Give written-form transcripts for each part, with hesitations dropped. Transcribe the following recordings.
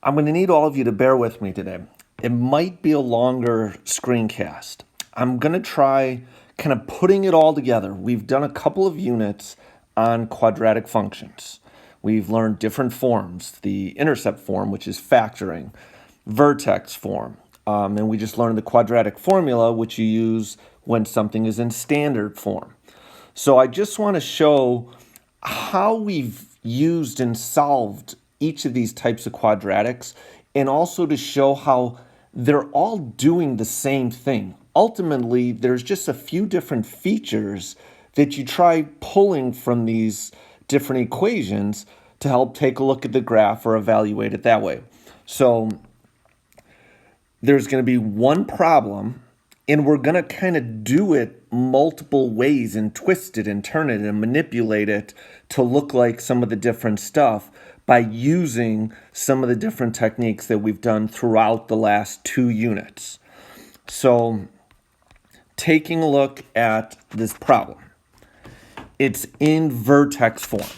I'm going to need all of you to bear with me today. It might be a longer screencast. I'm going to try kind of putting it all together. We've done a couple of units on quadratic functions. We've learned different forms, the intercept form, which is factoring, vertex form, and we just learned the quadratic formula, which you use when something is in standard form. So I just want to show how we've used and solved each of these types of quadratics, and also to show how they're all doing the same thing. Ultimately, there's just a few different features that you try pulling from these different equations to help take a look at the graph or evaluate it that way. So there's going to be one problem, and we're going to kind of do it multiple ways and twist it and turn it and manipulate it to look like some of the different stuff by using some of the different techniques that we've done throughout the last 2 units. So taking a look at this problem, it's in vertex form.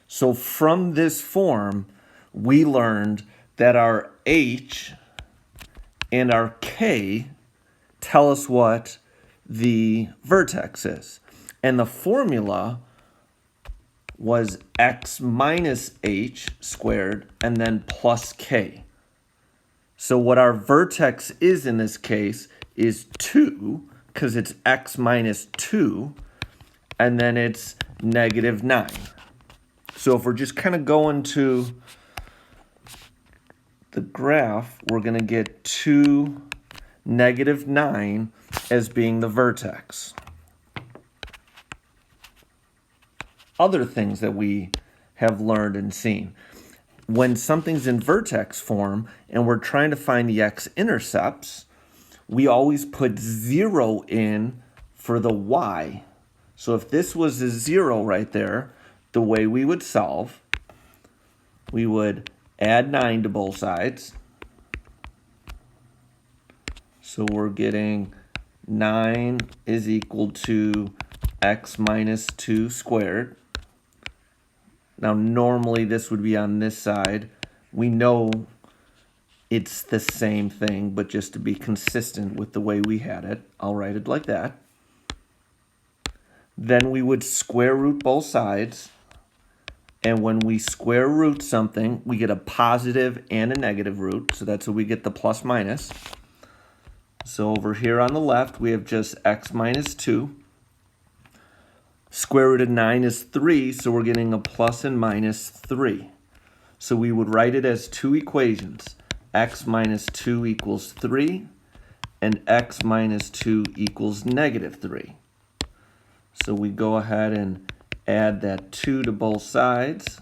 So from this form, we learned that our H and our K tell us what the vertex is. And the formula was x minus h squared and then plus k. So what our vertex is in this case is 2, because it's x minus 2, and then it's negative 9. So if we're just kind of going to the graph, we're going to get 2, negative 9 as being the vertex. Other things that we have learned and seen. When something's in vertex form and we're trying to find the x-intercepts, we always put 0 in for the y. So if this was a 0 right there, the way we would solve, we would add 9 to both sides. So we're getting 9 is equal to x minus 2 squared. Now, normally this would be on this side. We know it's the same thing, but just to be consistent with the way we had it, I'll write it like that. Then we would square root both sides. And when we square root something, we get a positive and a negative root. So that's how we get the plus minus. So over here on the left, we have just x minus 2. Square root of 9 is 3, so we're getting a plus and minus 3. So we would write it as 2 equations. X minus 2 equals 3, and x minus 2 equals negative 3. So we go ahead and add that 2 to both sides,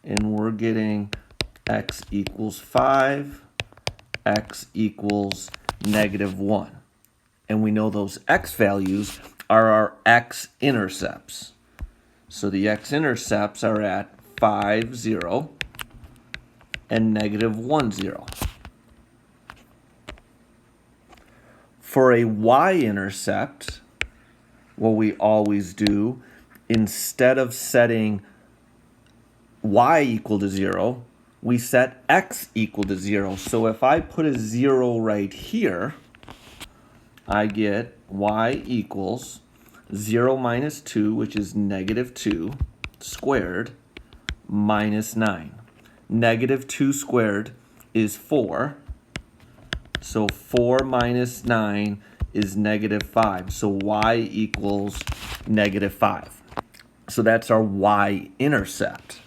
and we're getting x equals 5, x equals negative 1. And we know those x values are our x-intercepts. So the x-intercepts are at 5, 0, and negative 1, 0. For a y-intercept, what we always do, instead of setting y equal to 0, we set x equal to 0. So if I put a 0 right here, I get y equals 0 minus 2, which is negative 2, squared, minus 9. Negative 2 squared is 4. So 4 minus 9 is negative 5. So y equals negative 5. So that's our y-intercept.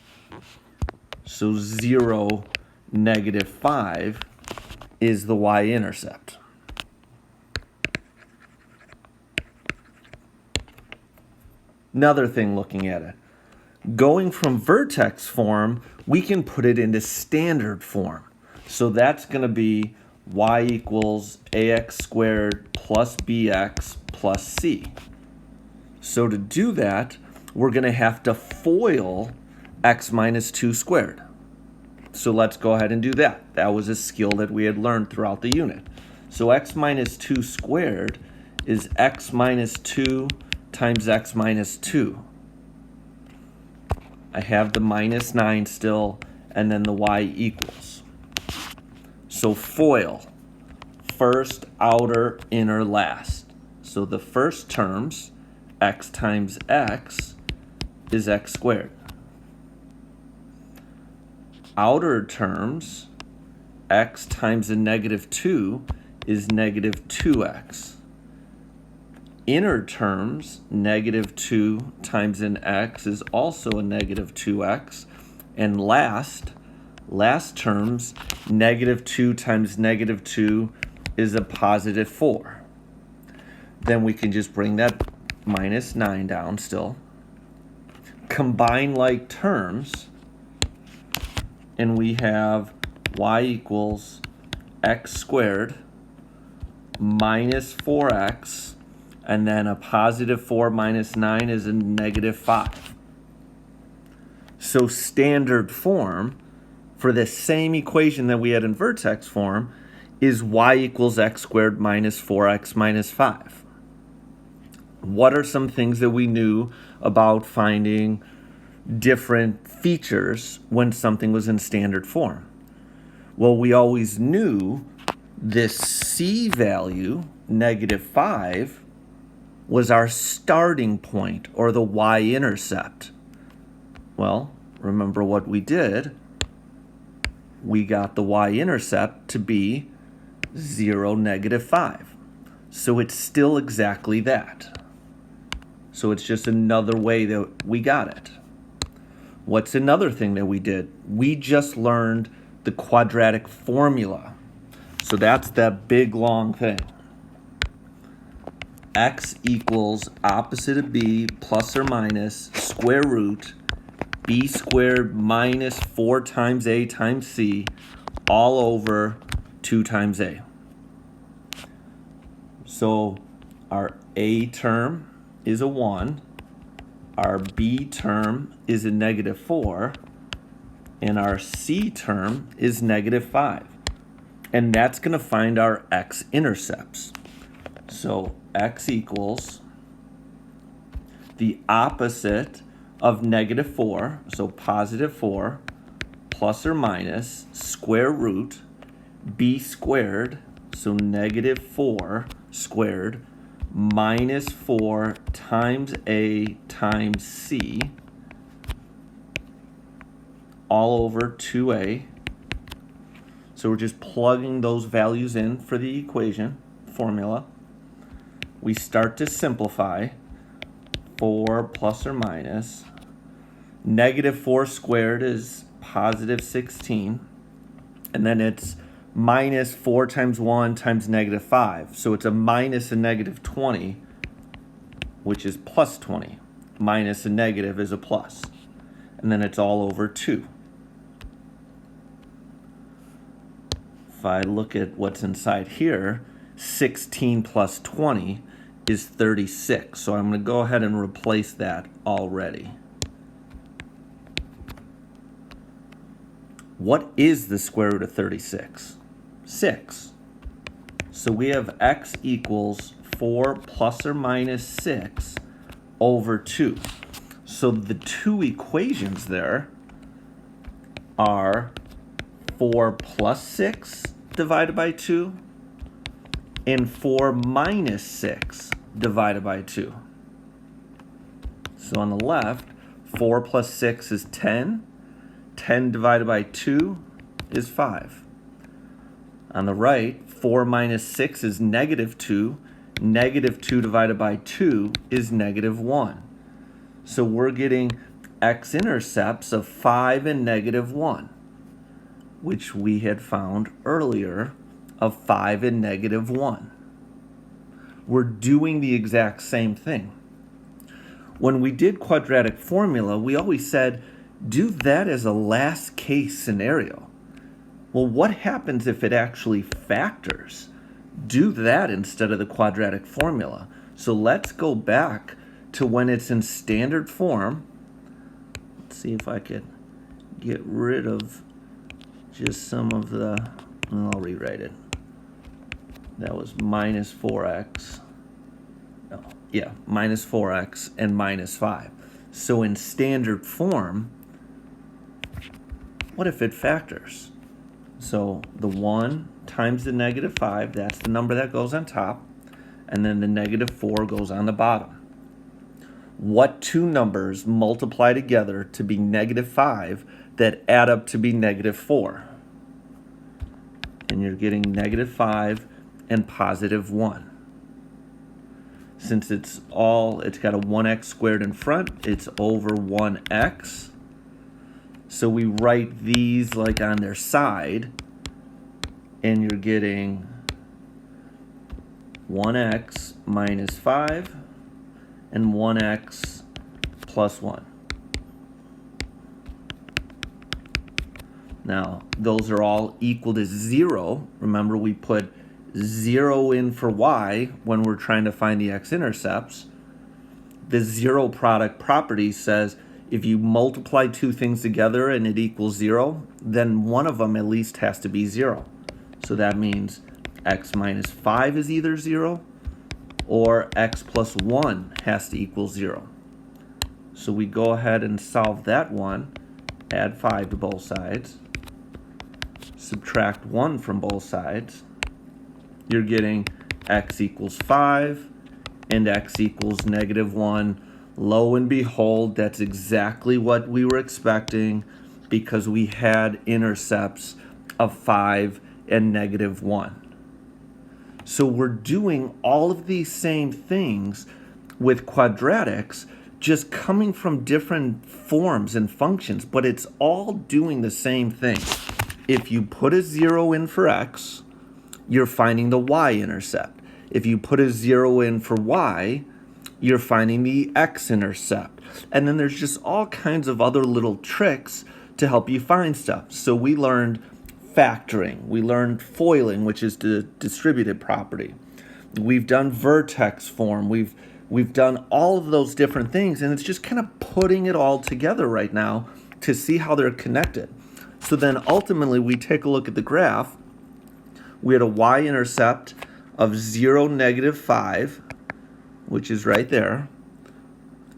So 0, negative 5 is the y-intercept. Another thing looking at it. Going from vertex form, we can put it into standard form. So that's going to be y equals ax squared plus bx plus c. So to do that, we're going to have to FOIL x minus 2 squared. So let's go ahead and do that. That was a skill that we had learned throughout the unit. So x minus 2 squared is x minus 2 times x minus 2. I have the minus 9 still, and then the y equals. So FOIL, first, outer, inner, last. So the first terms, x times x, is x squared. Outer terms, x times a negative 2 is negative 2x. Inner terms, negative 2 times an x is also a negative 2x. And last terms, negative 2 times negative 2 is a positive 4. Then we can just bring that minus 9 down still. Combine like terms, and we have y equals x squared minus 4x, and then a positive 4 minus 9 is a negative 5. So standard form for the same equation that we had in vertex form is y equals x squared minus 4x minus 5. What are some things that we knew about finding different features when something was in standard form? Well, we always knew this c value, negative 5, was our starting point, or the y-intercept. Well, remember what we did? We got the y-intercept to be 0, negative 5. So it's still exactly that. So it's just another way that we got it. What's another thing that we did? We just learned the quadratic formula. So that's that big long thing. X equals opposite of b plus or minus square root b squared minus 4 times a times c all over 2 times a. So our a term is a 1, our b term is a negative 4, and our c term is negative 5. And that's going to find our x-intercepts. So x equals the opposite of negative 4, so positive 4, plus or minus square root b squared, so negative 4 squared, minus 4 times a times c, all over 2a. So we're just plugging those values in for the equation formula. We start to simplify. 4 plus or minus. Negative 4 squared is positive 16. And then it's minus 4 times 1 times negative 5. So it's a minus a negative 20, which is plus 20. Minus a negative is a plus. And then it's all over 2. If I look at what's inside here, 16 plus 20 is 36. So I'm going to go ahead and replace that already. What is the square root of 36? 6. So we have x equals 4 plus or minus 6 over 2. So the two equations there are 4 plus 6 divided by 2 and 4 minus 6 divided by 2. So on the left, 4 plus 6 is 10. 10 divided by 2 is 5. On the right, 4 minus 6 is negative 2. Negative 2 divided by 2 is negative 1. So we're getting x-intercepts of 5 and negative 1, which we had found earlier of 5 and negative 1. We're doing the exact same thing. When we did quadratic formula, we always said, do that as a last case scenario. Well, what happens if it actually factors? Do that instead of the quadratic formula. So let's go back to when it's in standard form. Let's see if I could get rid of just some of the, I'll rewrite it. That was minus 4x. Minus 4x and minus 5. So in standard form, What if it factors? So the 1 times the negative 5, that's the number that goes on top, and then the negative 4 goes on the bottom. What two numbers multiply together to be negative 5 that add up to be negative 4? And you're getting negative 5 and positive 1. Since it's got a 1x squared in front, it's over 1x. So we write these like on their side, and you're getting 1x minus 5 and 1x plus 1. Now, those are all equal to 0. Remember, we put 0 in for y when we're trying to find the x-intercepts. The zero product property says if you multiply two things together and it equals 0, then one of them at least has to be 0. So that means x minus 5 is either 0 or x plus 1 has to equal 0. So we go ahead and solve that one, add 5 to both sides, subtract 1 from both sides. You're getting x equals 5 and x equals negative 1. Lo and behold, that's exactly what we were expecting because we had intercepts of 5 and negative 1. So we're doing all of these same things with quadratics, just coming from different forms and functions, but it's all doing the same thing. If you put a 0 in for x, you're finding the y-intercept. If you put a 0 in for y, you're finding the x-intercept. And then there's just all kinds of other little tricks to help you find stuff. So we learned factoring. We learned foiling, which is the distributed property. We've done vertex form. We've done all of those different things, and it's just kind of putting it all together right now to see how they're connected. So then ultimately we take a look at the graph. We had a y-intercept of 0, negative 5, which is right there.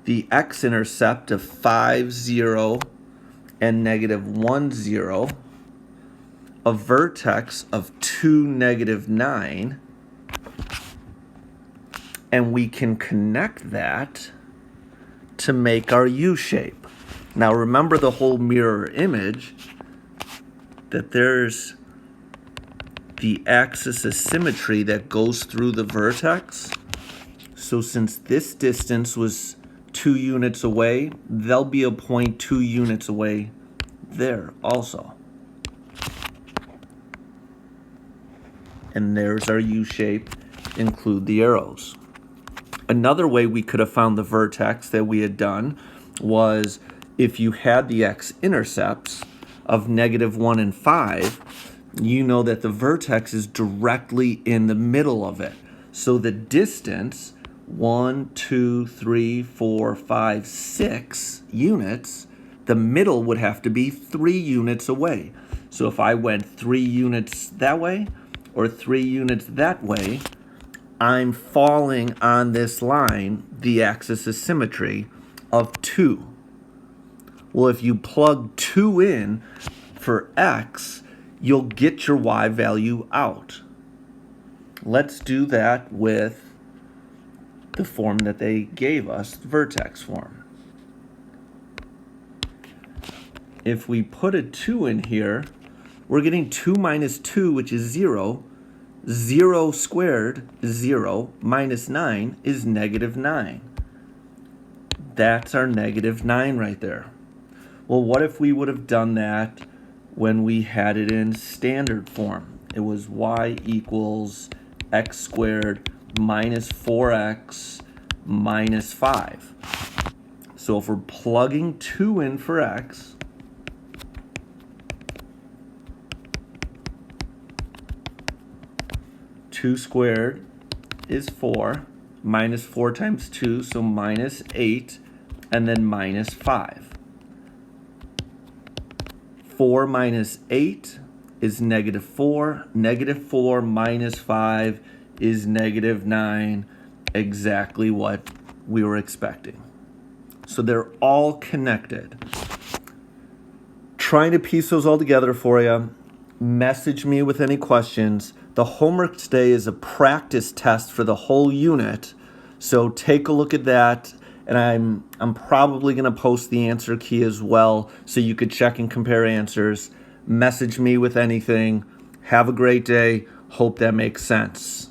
The x-intercept of 5, 0, and negative 1, 0. A vertex of 2, negative 9. And we can connect that to make our U-shape. Now remember the whole mirror image, that there's the axis of symmetry that goes through the vertex. So since this distance was 2 units away, there'll be a point 2 units away there also. And there's our U-shape, include the arrows. Another way we could have found the vertex that we had done was if you had the x-intercepts of negative 1 and 5, you know that the vertex is directly in the middle of it. So the distance, 1, 2, 3, 4, 5, 6 units, the middle would have to be 3 units away. So if I went 3 units that way or 3 units that way, I'm falling on this line, the axis of symmetry of 2. Well, if you plug 2 in for x, you'll get your y value out. Let's do that with the form that they gave us, vertex form. If we put a 2 in here, we're getting 2 minus 2, which is 0. 0 squared is 0, minus 9 is negative 9. That's our negative 9 right there. Well, what if we would have done that when we had it in standard form? It was y equals x squared minus 4x minus 5. So if we're plugging 2 in for x, two squared is 4, minus 4 times 2, so minus 8, and then minus 5. 4 minus 8 is negative 4. Negative 4 minus 5 is negative 9, exactly what we were expecting. So they're all connected. trying to piece those all together for you. Message me with any questions. The homework today is a practice test for the whole unit, so take a look at that, and I'm probably going to post the answer key as well so you could check and compare answers. Message me with anything. Have a great day. Hope that makes sense.